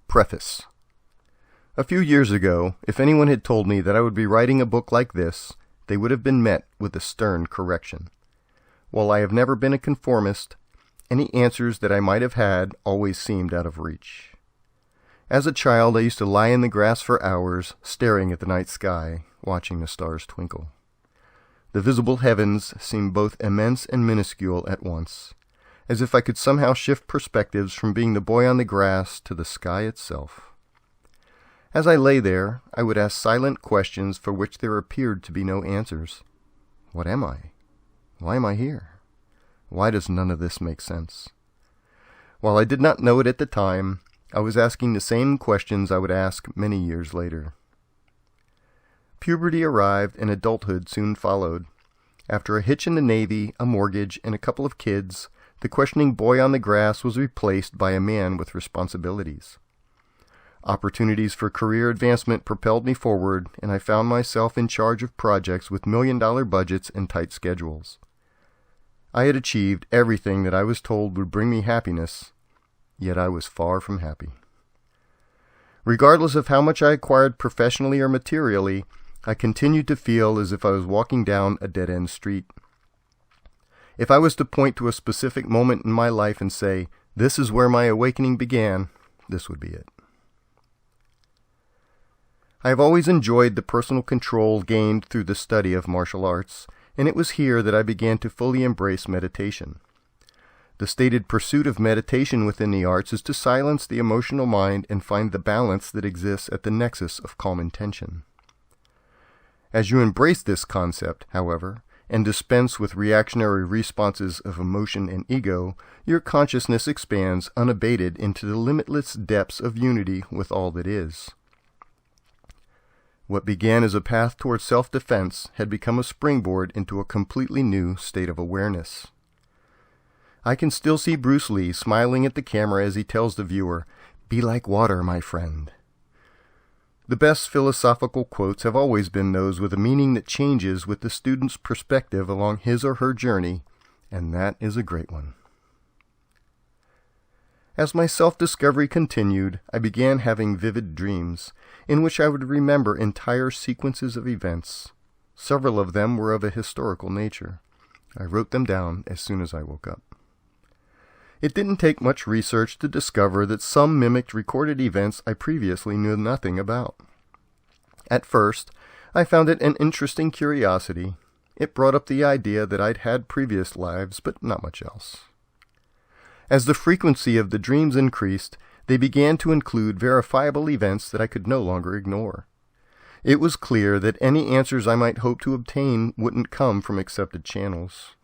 Preface. A few years ago, if anyone had told me that I would be writing a book like this, they would have been met with a stern correction. While I have never been a conformist, any answers that I might have had always seemed out of reach. As a child, I used to lie in the grass for hours, staring at the night sky, watching the stars twinkle. The visible heavens seemed both immense and minuscule at once, as if I could somehow shift perspectives from being the boy on the grass to the sky itself. As I lay there, I would ask silent questions for which there appeared to be no answers. What am I? Why am I here? Why does none of this make sense? While I did not know it at the time, I was asking the same questions I would ask many years later. Puberty arrived and adulthood soon followed. After a hitch in the Navy, a mortgage, and a couple of kids, the questioning boy on the grass was replaced by a man with responsibilities. Opportunities for career advancement propelled me forward, and I found myself in charge of projects with million-dollar budgets and tight schedules. I had achieved everything that I was told would bring me happiness, yet I was far from happy. Regardless of how much I acquired professionally or materially, I continued to feel as if I was walking down a dead-end street. If I was to point to a specific moment in my life and say, "This is where my awakening began," this would be it. I have always enjoyed the personal control gained through the study of martial arts, and it was here that I began to fully embrace meditation. The stated pursuit of meditation within the arts is to silence the emotional mind and find the balance that exists at the nexus of calm and tension. As you embrace this concept, however, and dispense with reactionary responses of emotion and ego, your consciousness expands unabated into the limitless depths of unity with all that is. What began as a path toward self-defense had become a springboard into a completely new state of awareness. I can still see Bruce Lee smiling at the camera as he tells the viewer, "Be like water, my friend." The best philosophical quotes have always been those with a meaning that changes with the student's perspective along his or her journey, and that is a great one. As my self-discovery continued, I began having vivid dreams, in which I would remember entire sequences of events. Several of them were of a historical nature. I wrote them down as soon as I woke up. It didn't take much research to discover that some mimicked recorded events I previously knew nothing about. At first, I found it an interesting curiosity. It brought up the idea that I'd had previous lives, but not much else. As the frequency of the dreams increased, they began to include verifiable events that I could no longer ignore. It was clear that any answers I might hope to obtain wouldn't come from accepted channels.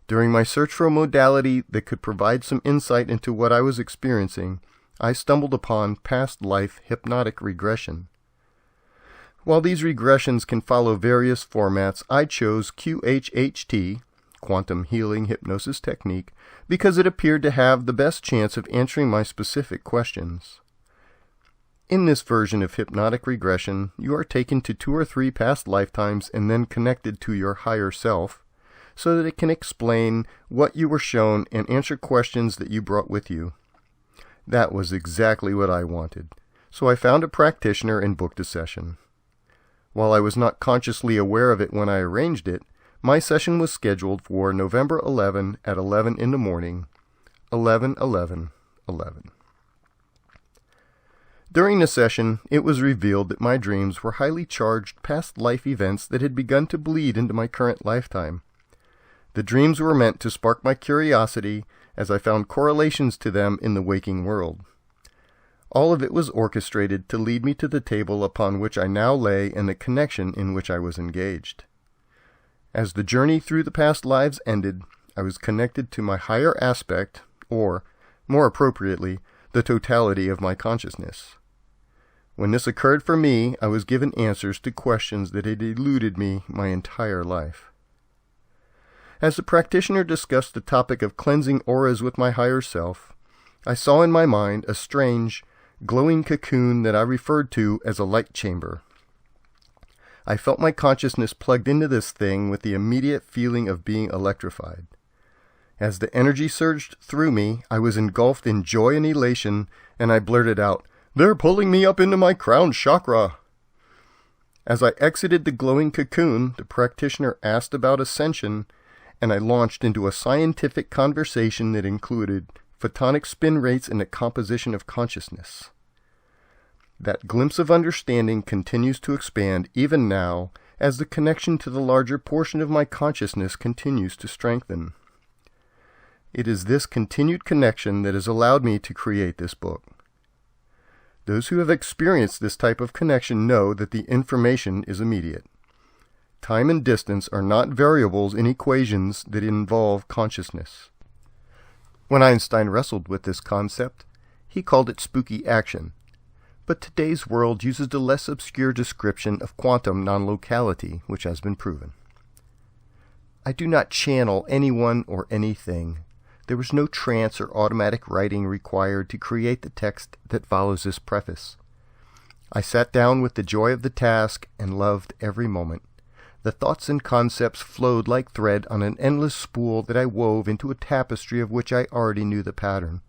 During my search for a modality that could provide some insight into what I was experiencing, I stumbled upon past life hypnotic regression. While these regressions can follow various formats, I chose QHHT, Quantum Healing Hypnosis Technique, because it appeared to have the best chance of answering my specific questions. In this version of hypnotic regression, you are taken to 2 or 3 past lifetimes and then connected to your higher self, so that it can explain what you were shown and answer questions that you brought with you. That was exactly what I wanted, so I found a practitioner and booked a session. While I was not consciously aware of it when I arranged it, my session was scheduled for November 11 at 11 in the morning, 11/11/11. During the session, it was revealed that my dreams were highly charged past life events that had begun to bleed into my current lifetime. The dreams were meant to spark my curiosity as I found correlations to them in the waking world. All of it was orchestrated to lead me to the table upon which I now lay and the connection in which I was engaged. As the journey through the past lives ended, I was connected to my higher aspect, or, more appropriately, the totality of my consciousness. When this occurred for me, I was given answers to questions that had eluded me my entire life. As the practitioner discussed the topic of cleansing auras with my higher self, I saw in my mind a strange, glowing cocoon that I referred to as a light chamber. I felt my consciousness plugged into this thing with the immediate feeling of being electrified. As the energy surged through me, I was engulfed in joy and elation, and I blurted out, "They're pulling me up into my crown chakra!" As I exited the glowing cocoon, the practitioner asked about ascension, and I launched into a scientific conversation that included photonic spin rates and the composition of consciousness. That glimpse of understanding continues to expand even now as the connection to the larger portion of my consciousness continues to strengthen. It is this continued connection that has allowed me to create this book. Those who have experienced this type of connection know that the information is immediate. Time and distance are not variables in equations that involve consciousness. When Einstein wrestled with this concept, he called it spooky action. But today's world uses the less obscure description of quantum non-locality, which has been proven. I do not channel anyone or anything. There was no trance or automatic writing required to create the text that follows this preface. I sat down with the joy of the task and loved every moment. The thoughts and concepts flowed like thread on an endless spool that I wove into a tapestry of which I already knew the pattern.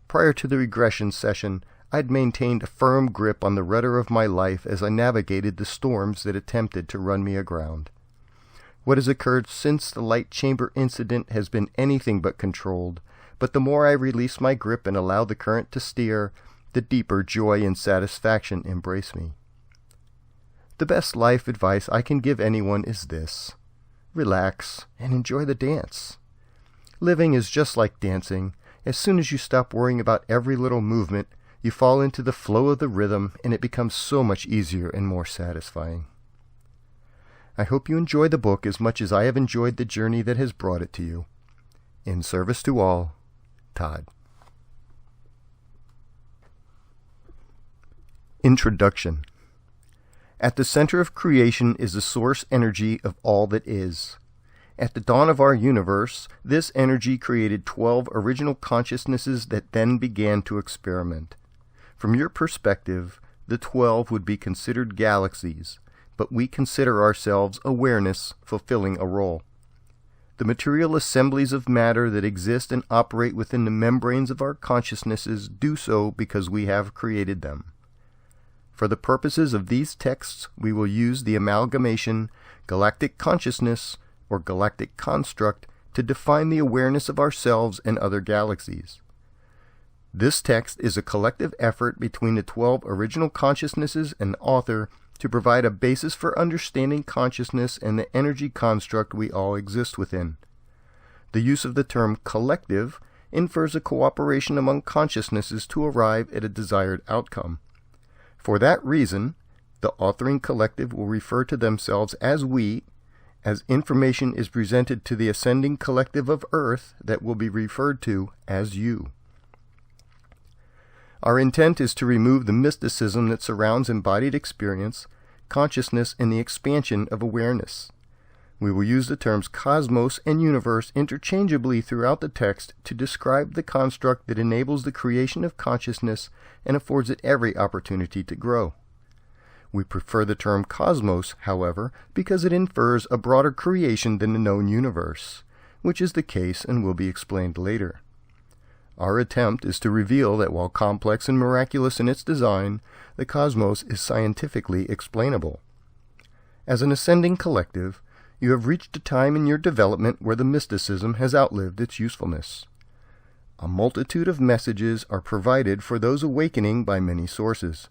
Prior to the regression session, I had maintained a firm grip on the rudder of my life as I navigated the storms that attempted to run me aground. What has occurred since the light chamber incident has been anything but controlled, but the more I release my grip and allow the current to steer, the deeper joy and satisfaction embrace me. The best life advice I can give anyone is this: relax and enjoy the dance. Living is just like dancing. As soon as you stop worrying about every little movement, you fall into the flow of the rhythm, and it becomes so much easier and more satisfying. I hope you enjoy the book as much as I have enjoyed the journey that has brought it to you. In service to all, Todd. Introduction. At the center of creation is the source energy of all that is. At the dawn of our universe, this energy created 12 original consciousnesses that then began to experiment. From your perspective, the 12 would be considered galaxies, but we consider ourselves awareness fulfilling a role. The material assemblies of matter that exist and operate within the membranes of our consciousnesses do so because we have created them. For the purposes of these texts, we will use the amalgamation galactic consciousness or galactic construct to define the awareness of ourselves and other galaxies. This text is a collective effort between the 12 original consciousnesses and the author to provide a basis for understanding consciousness and the energy construct we all exist within. The use of the term collective infers a cooperation among consciousnesses to arrive at a desired outcome. For that reason, the authoring collective will refer to themselves as we, as information is presented to the ascending collective of Earth that will be referred to as you. Our intent is to remove the mysticism that surrounds embodied experience, consciousness, and the expansion of awareness. We will use the terms cosmos and universe interchangeably throughout the text to describe the construct that enables the creation of consciousness and affords it every opportunity to grow. We prefer the term cosmos, however, because it infers a broader creation than the known universe, which is the case and will be explained later. Our attempt is to reveal that while complex and miraculous in its design, the cosmos is scientifically explainable. As an ascending collective, you have reached a time in your development where the mysticism has outlived its usefulness. A multitude of messages are provided for those awakening by many sources.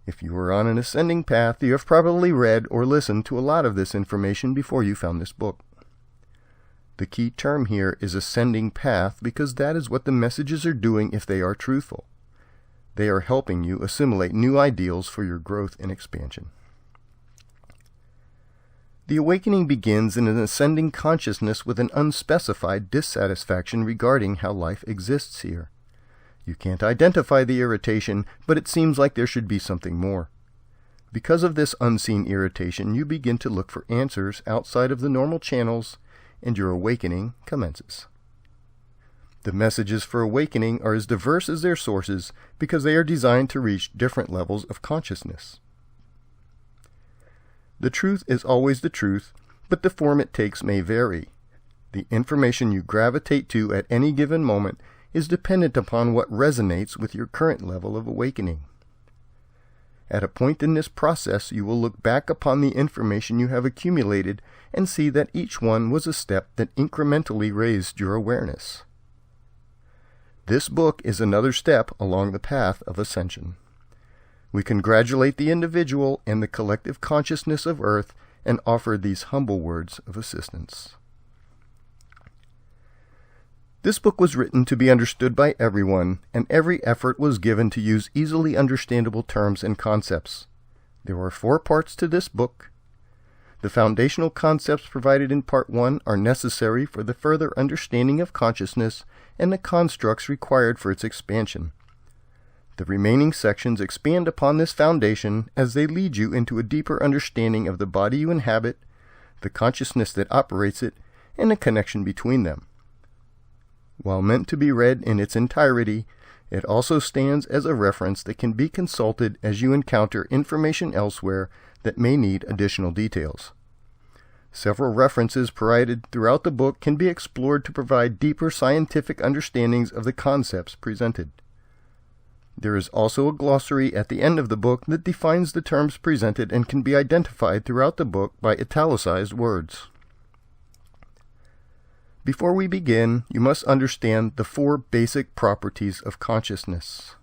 If you are on an ascending path, you have probably read or listened to a lot of this information before you found this book. The key term here is ascending path because that is what the messages are doing if they are truthful. They are helping you assimilate new ideals for your growth and expansion. The awakening begins in an ascending consciousness with an unspecified dissatisfaction regarding how life exists here. You can't identify the irritation, but it seems like there should be something more. Because of this unseen irritation, you begin to look for answers outside of the normal channels, and your awakening commences. The messages for awakening are as diverse as their sources because they are designed to reach different levels of consciousness. The truth is always the truth, but the form it takes may vary. The information you gravitate to at any given moment is dependent upon what resonates with your current level of awakening. At a point in this process, you will look back upon the information you have accumulated and see that each one was a step that incrementally raised your awareness. This book is another step along the path of ascension. We congratulate the individual and the collective consciousness of Earth and offer these humble words of assistance. This book was written to be understood by everyone, and every effort was given to use easily understandable terms and concepts. There are 4 parts to this book. The foundational concepts provided in Part 1 are necessary for the further understanding of consciousness and the constructs required for its expansion. The remaining sections expand upon this foundation as they lead you into a deeper understanding of the body you inhabit, the consciousness that operates it, and the connection between them. While meant to be read in its entirety, it also stands as a reference that can be consulted as you encounter information elsewhere that may need additional details. Several references provided throughout the book can be explored to provide deeper scientific understandings of the concepts presented. There is also a glossary at the end of the book that defines the terms presented and can be identified throughout the book by italicized words. Before we begin, you must understand the 4 basic properties of consciousness.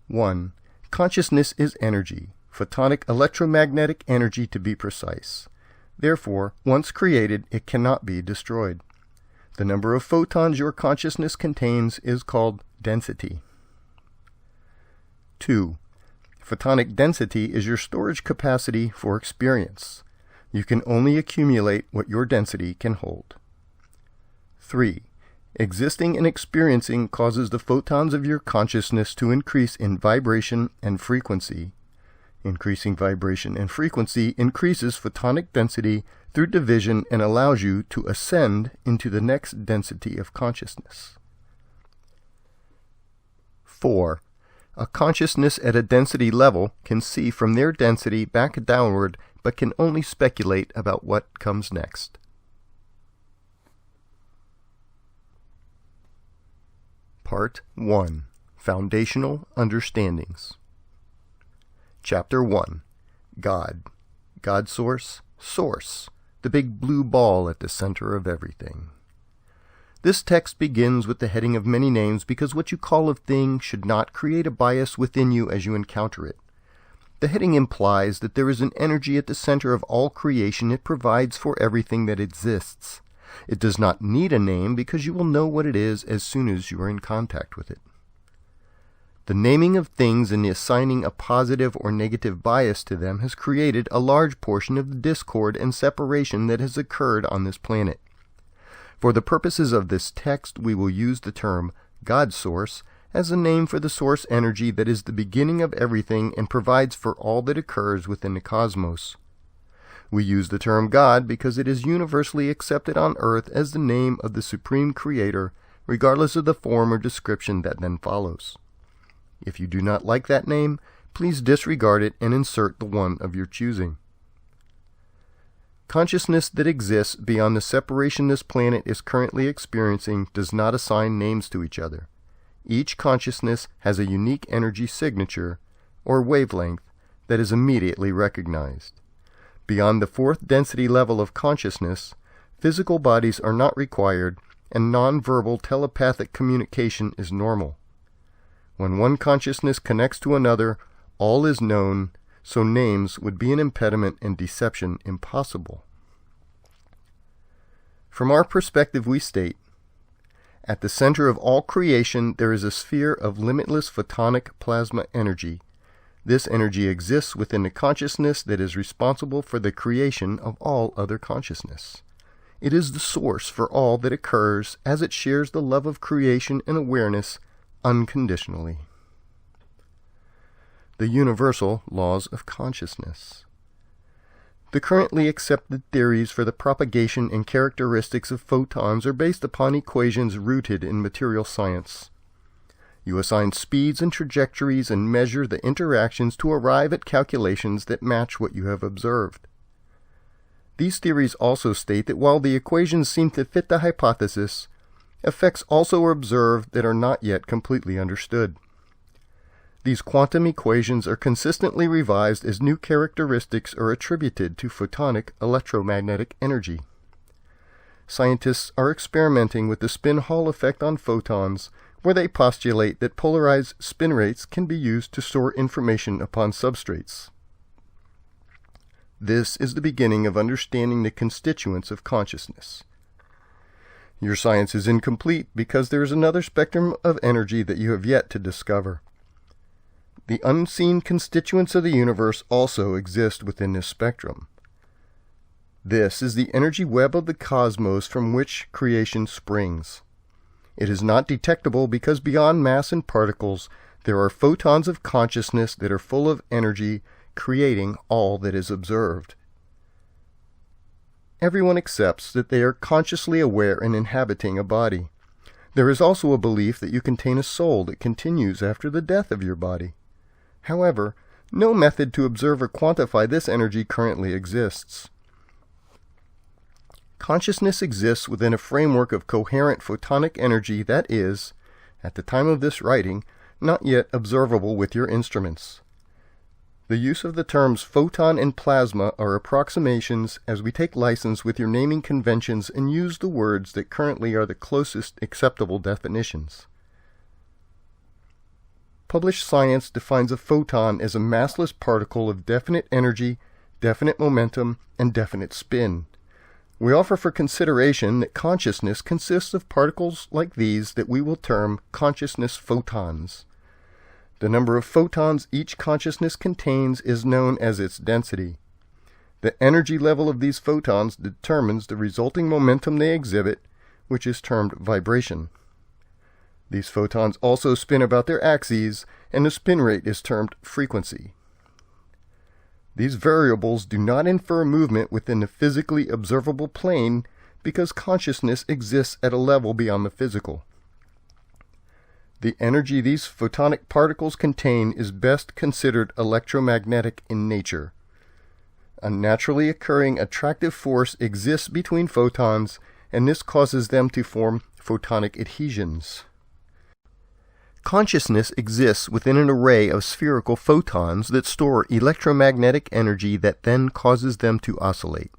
1. Consciousness is energy, photonic electromagnetic energy to be precise. Therefore, once created, it cannot be destroyed. The number of photons your consciousness contains is called density. 2. Photonic density is your storage capacity for experience. You can only accumulate what your density can hold. 3. Existing and experiencing causes the photons of your consciousness to increase in vibration and frequency. Increasing vibration and frequency increases photonic density through division and allows you to ascend into the next density of consciousness. 4. A consciousness at a density level can see from their density back downward but can only speculate about what comes next. Part 1. Foundational Understandings. Chapter 1. God. God Source. Source. The big blue ball at the center of everything. This text begins with the heading of many names because what you call a thing should not create a bias within you as you encounter it. The heading implies that there is an energy at the center of all creation it provides for everything that exists. It does not need a name because you will know what it is as soon as you are in contact with it. The naming of things and the assigning a positive or negative bias to them has created a large portion of the discord and separation that has occurred on this planet. For the purposes of this text, we will use the term God Source as a name for the source energy that is the beginning of everything and provides for all that occurs within the cosmos. We use the term God because it is universally accepted on Earth as the name of the Supreme Creator, regardless of the form or description that then follows. If you do not like that name, please disregard it and insert the one of your choosing. Consciousness that exists beyond the separation this planet is currently experiencing does not assign names to each other. Each consciousness has a unique energy signature, or wavelength, that is immediately recognized. Beyond the 4th density level of consciousness, physical bodies are not required, and non-verbal telepathic communication is normal. When one consciousness connects to another, all is known, so names would be an impediment and deception impossible. From our perspective, we state, at the center of all creation there is a sphere of limitless photonic plasma energy. This energy exists within the consciousness that is responsible for the creation of all other consciousness. It is the source for all that occurs as it shares the love of creation and awareness unconditionally. The universal laws of consciousness. The currently accepted theories for the propagation and characteristics of photons are based upon equations rooted in material science. You assign speeds and trajectories and measure the interactions to arrive at calculations that match what you have observed. These theories also state that while the equations seem to fit the hypothesis, effects also are observed that are not yet completely understood. These quantum equations are consistently revised as new characteristics are attributed to photonic electromagnetic energy. Scientists are experimenting with the spin Hall effect on photons, where they postulate that polarized spin rates can be used to store information upon substrates. This is the beginning of understanding the constituents of consciousness. Your science is incomplete because there is another spectrum of energy that you have yet to discover. The unseen constituents of the universe also exist within this spectrum. This is the energy web of the cosmos from which creation springs. It is not detectable because beyond mass and particles, there are photons of consciousness that are full of energy, creating all that is observed. Everyone accepts that they are consciously aware and inhabiting a body. There is also a belief that you contain a soul that continues after the death of your body. However, no method to observe or quantify this energy currently exists. Consciousness exists within a framework of coherent photonic energy that is, at the time of this writing, not yet observable with your instruments. The use of the terms photon and plasma are approximations as we take license with your naming conventions and use the words that currently are the closest acceptable definitions. Published science defines a photon as a massless particle of definite energy, definite momentum, and definite spin. We offer for consideration that consciousness consists of particles like these that we will term consciousness photons. The number of photons each consciousness contains is known as its density. The energy level of these photons determines the resulting momentum they exhibit, which is termed vibration. These photons also spin about their axes, and the spin rate is termed frequency. These variables do not infer movement within the physically observable plane because consciousness exists at a level beyond the physical. The energy these photonic particles contain is best considered electromagnetic in nature. A naturally occurring attractive force exists between photons, and this causes them to form photonic adhesions. Consciousness exists within an array of spherical photons that store electromagnetic energy that then causes them to oscillate.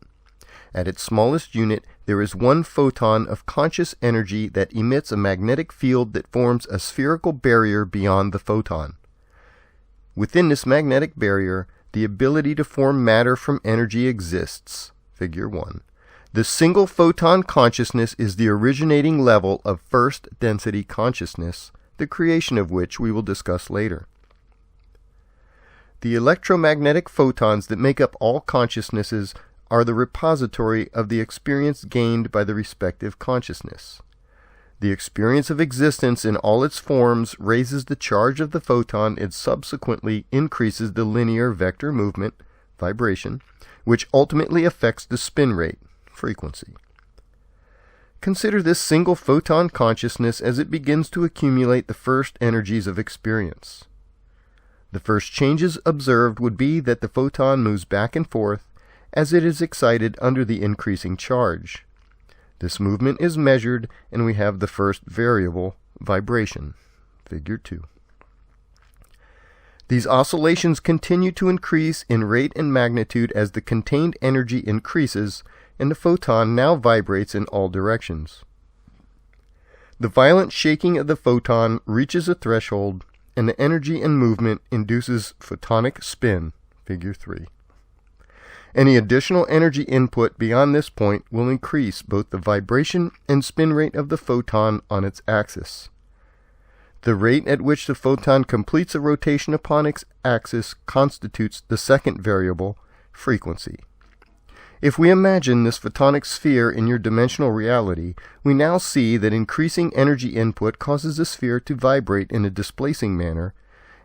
At its smallest unit, there is one photon of conscious energy that emits a magnetic field that forms a spherical barrier beyond the photon. Within this magnetic barrier, the ability to form matter from energy exists. Figure 1. The single photon consciousness is the originating level of first density consciousness, the creation of which we will discuss later. The electromagnetic photons that make up all consciousnesses are the repository of the experience gained by the respective consciousness. The experience of existence in all its forms raises the charge of the photon and subsequently increases the linear vector movement, vibration, which ultimately affects the spin rate, frequency. Consider this single photon consciousness as it begins to accumulate the first energies of experience. The first changes observed would be that the photon moves back and forth as it is excited under the increasing charge. This movement is measured, and we have the first variable, vibration, figure 2. These oscillations continue to increase in rate and magnitude as the contained energy increases, and the photon now vibrates in all directions. The violent shaking of the photon reaches a threshold, and the energy and movement induces photonic spin, figure 3. Any additional energy input beyond this point will increase both the vibration and spin rate of the photon on its axis. The rate at which the photon completes a rotation upon its axis constitutes the second variable, frequency. If we imagine this photonic sphere in your dimensional reality, we now see that increasing energy input causes the sphere to vibrate in a displacing manner,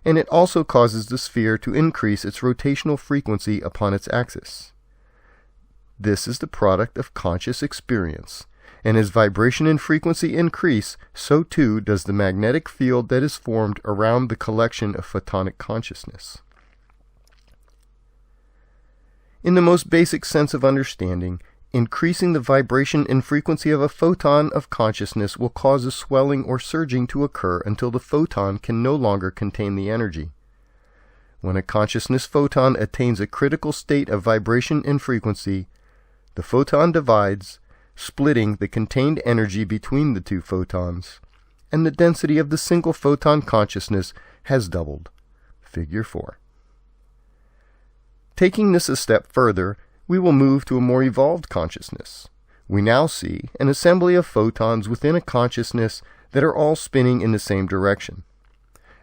and it also causes the sphere to increase its rotational frequency upon its axis. This is the product of conscious experience, and as vibration and frequency increase, so too does the magnetic field that is formed around the collection of photonic consciousness. In the most basic sense of understanding, increasing the vibration and frequency of a photon of consciousness will cause a swelling or surging to occur until the photon can no longer contain the energy. When a consciousness photon attains a critical state of vibration and frequency, the photon divides, splitting the contained energy between the two photons, and the density of the single photon consciousness has doubled. Figure 4. Taking this a step further, we will move to a more evolved consciousness. We now see an assembly of photons within a consciousness that are all spinning in the same direction.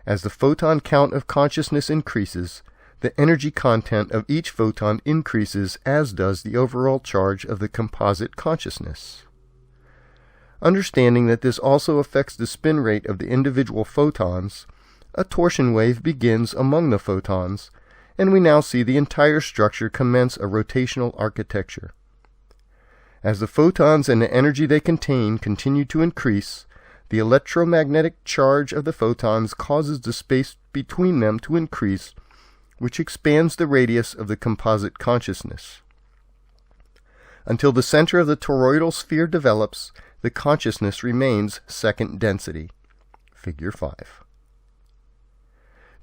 As the photon count of consciousness increases, the energy content of each photon increases, as does the overall charge of the composite consciousness. Understanding that this also affects the spin rate of the individual photons, a torsion wave begins among the photons, and we now see the entire structure commence a rotational architecture. As the photons and the energy they contain continue to increase, the electromagnetic charge of the photons causes the space between them to increase, which expands the radius of the composite consciousness. Until the center of the toroidal sphere develops, the consciousness remains second density. Figure 5.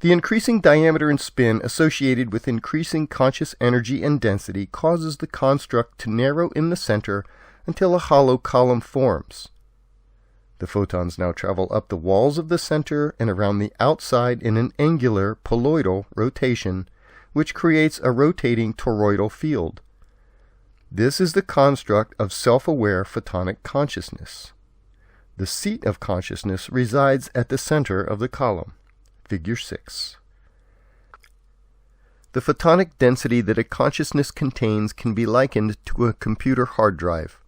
The increasing diameter and spin associated with increasing conscious energy and density causes the construct to narrow in the center until a hollow column forms. The photons now travel up the walls of the center and around the outside in an angular poloidal rotation, which creates a rotating toroidal field. This is the construct of self-aware photonic consciousness. The seat of consciousness resides at the center of the column. Figure 6. The photonic density that a consciousness contains can be likened to a computer hard drive.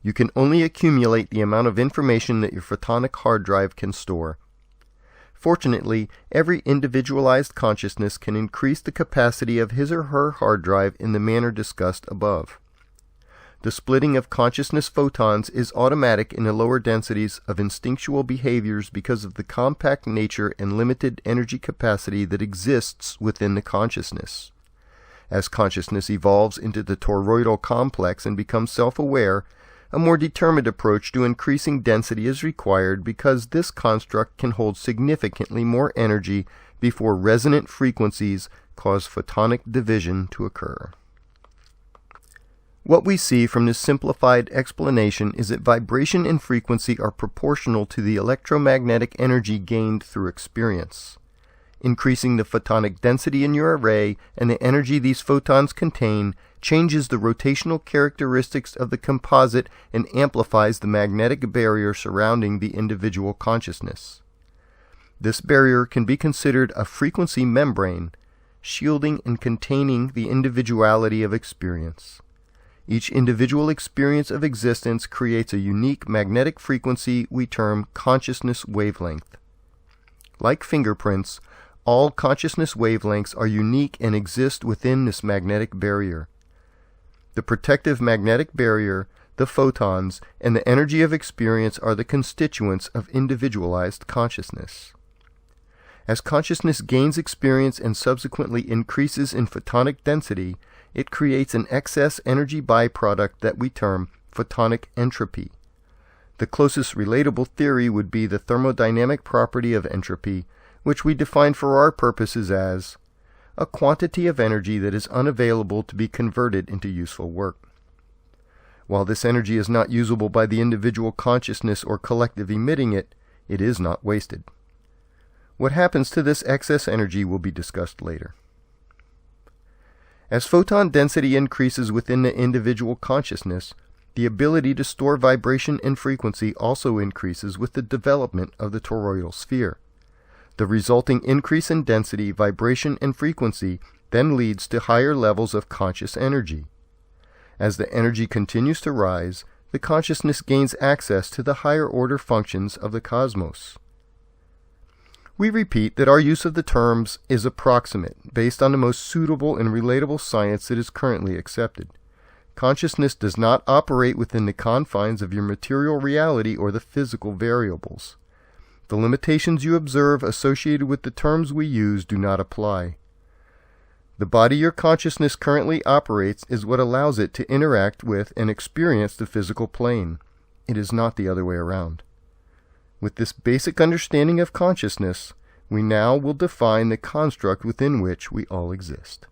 You can only accumulate the amount of information that your photonic hard drive can store. Fortunately, every individualized consciousness can increase the capacity of his or her hard drive in the manner discussed above. The splitting of consciousness photons is automatic in the lower densities of instinctual behaviors because of the compact nature and limited energy capacity that exists within the consciousness. As consciousness evolves into the toroidal complex and becomes self-aware, a more determined approach to increasing density is required because this construct can hold significantly more energy before resonant frequencies cause photonic division to occur. What we see from this simplified explanation is that vibration and frequency are proportional to the electromagnetic energy gained through experience. Increasing the photonic density in your array and the energy these photons contain changes the rotational characteristics of the composite and amplifies the magnetic barrier surrounding the individual consciousness. This barrier can be considered a frequency membrane, shielding and containing the individuality of experience. Each individual experience of existence creates a unique magnetic frequency we term consciousness wavelength. Like fingerprints, all consciousness wavelengths are unique and exist within this magnetic barrier. The protective magnetic barrier, the photons, and the energy of experience are the constituents of individualized consciousness. As consciousness gains experience and subsequently increases in photonic density, it creates an excess energy byproduct that we term photonic entropy. The closest relatable theory would be the thermodynamic property of entropy, which we define for our purposes as a quantity of energy that is unavailable to be converted into useful work. While this energy is not usable by the individual consciousness or collective emitting it, it is not wasted. What happens to this excess energy will be discussed later. As photon density increases within the individual consciousness, the ability to store vibration and frequency also increases with the development of the toroidal sphere. The resulting increase in density, vibration, and frequency then leads to higher levels of conscious energy. As the energy continues to rise, the consciousness gains access to the higher order functions of the cosmos. We repeat that our use of the terms is approximate, based on the most suitable and relatable science that is currently accepted. Consciousness does not operate within the confines of your material reality or the physical variables. The limitations you observe associated with the terms we use do not apply. The body your consciousness currently operates is what allows it to interact with and experience the physical plane. It is not the other way around. With this basic understanding of consciousness, we now will define the construct within which we all exist.